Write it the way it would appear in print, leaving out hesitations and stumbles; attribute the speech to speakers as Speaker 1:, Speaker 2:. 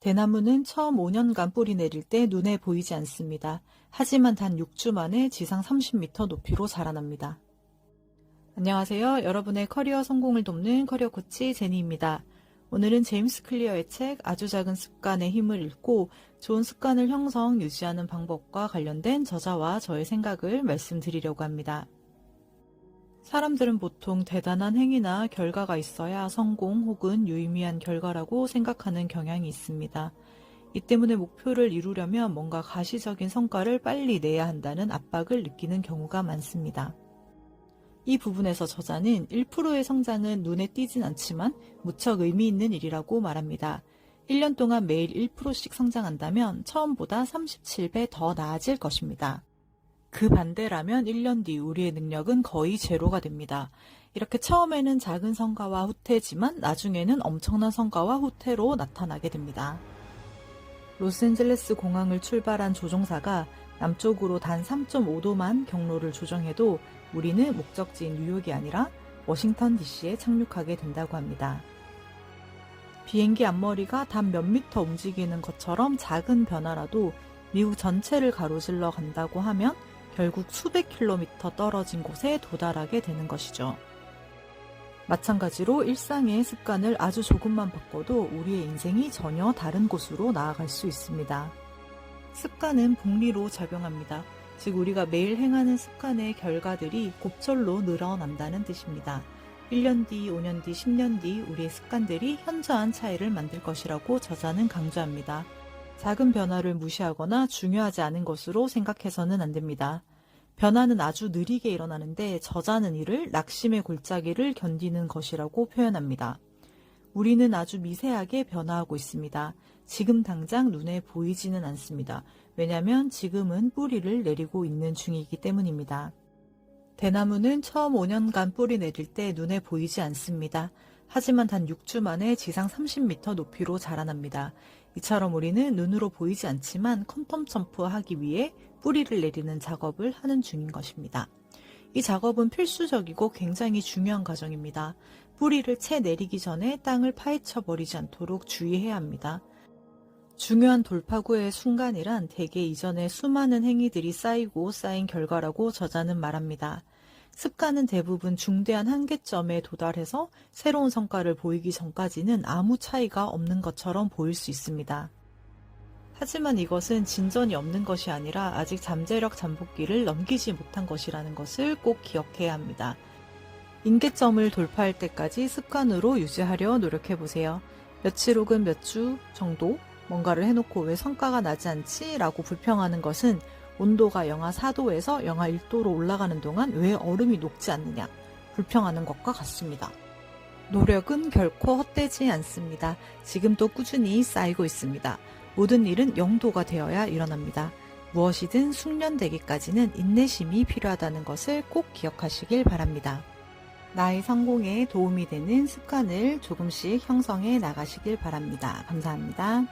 Speaker 1: 대나무는 처음 5년간 뿌리 내릴 때 눈에 보이지 않습니다. 하지만 단 6주 만에 지상 30m 높이로 자라납니다. 안녕하세요. 여러분의 커리어 성공을 돕는 커리어 코치 제니입니다. 오늘은 제임스 클리어의 책 아주 작은 습관의 힘을 읽고 좋은 습관을 형성, 유지하는 방법과 관련된 저자와 저의 생각을 말씀드리려고 합니다. 사람들은 보통 대단한 행위나 결과가 있어야 성공 혹은 유의미한 결과라고 생각하는 경향이 있습니다. 이 때문에 목표를 이루려면 뭔가 가시적인 성과를 빨리 내야 한다는 압박을 느끼는 경우가 많습니다. 이 부분에서 저자는 1%의 성장은 눈에 띄진 않지만 무척 의미 있는 일이라고 말합니다. 1년 동안 매일 1%씩 성장한다면 처음보다 37배 더 나아질 것입니다. 그 반대라면 1년 뒤 우리의 능력은 거의 제로가 됩니다. 이렇게 처음에는 작은 성과와 후퇴지만 나중에는 엄청난 성과와 후퇴로 나타나게 됩니다. 로스앤젤레스 공항을 출발한 조종사가 남쪽으로 단 3.5도만 경로를 조정해도 우리는 목적지인 뉴욕이 아니라 워싱턴 DC에 착륙하게 된다고 합니다. 비행기 앞머리가 단 몇 미터 움직이는 것처럼 작은 변화라도 미국 전체를 가로질러 간다고 하면 결국 수백 킬로미터 떨어진 곳에 도달하게 되는 것이죠. 마찬가지로 일상의 습관을 아주 조금만 바꿔도 우리의 인생이 전혀 다른 곳으로 나아갈 수 있습니다. 습관은 복리로 작용합니다. 즉 우리가 매일 행하는 습관의 결과들이 곱절로 늘어난다는 뜻입니다. 1년 뒤, 5년 뒤, 10년 뒤 우리의 습관들이 현저한 차이를 만들 것이라고 저자는 강조합니다. 작은 변화를 무시하거나 중요하지 않은 것으로 생각해서는 안 됩니다. 변화는 아주 느리게 일어나는데 저자는 이를 낙심의 골짜기를 견디는 것이라고 표현합니다. 우리는 아주 미세하게 변화하고 있습니다. 지금 당장 눈에 보이지는 않습니다. 왜냐하면 지금은 뿌리를 내리고 있는 중이기 때문입니다. 대나무는 처음 5년간 뿌리 내릴 때 눈에 보이지 않습니다. 하지만 단 6주 만에 지상 30m 높이로 자라납니다. 이처럼 우리는 눈으로 보이지 않지만 퀀텀 점프하기 위해 뿌리를 내리는 작업을 하는 중인 것입니다. 이 작업은 필수적이고 굉장히 중요한 과정입니다. 뿌리를 채 내리기 전에 땅을 파헤쳐 버리지 않도록 주의해야 합니다. 중요한 돌파구의 순간이란 대개 이전에 수많은 행위들이 쌓이고 쌓인 결과라고 저자는 말합니다. 습관은 대부분 중대한 한계점에 도달해서 새로운 성과를 보이기 전까지는 아무 차이가 없는 것처럼 보일 수 있습니다. 하지만 이것은 진전이 없는 것이 아니라 아직 잠재력 잠복기를 넘기지 못한 것이라는 것을 꼭 기억해야 합니다. 임계점을 돌파할 때까지 습관으로 유지하려 노력해보세요. 며칠 혹은 몇 주 정도 뭔가를 해놓고 왜 성과가 나지 않지? 라고 불평하는 것은 온도가 영하 4도에서 영하 1도로 올라가는 동안 왜 얼음이 녹지 않느냐 불평하는 것과 같습니다. 노력은 결코 헛되지 않습니다. 지금도 꾸준히 쌓이고 있습니다. 모든 일은 0도가 되어야 일어납니다. 무엇이든 숙련되기까지는 인내심이 필요하다는 것을 꼭 기억하시길 바랍니다. 나의 성공에 도움이 되는 습관을 조금씩 형성해 나가시길 바랍니다. 감사합니다.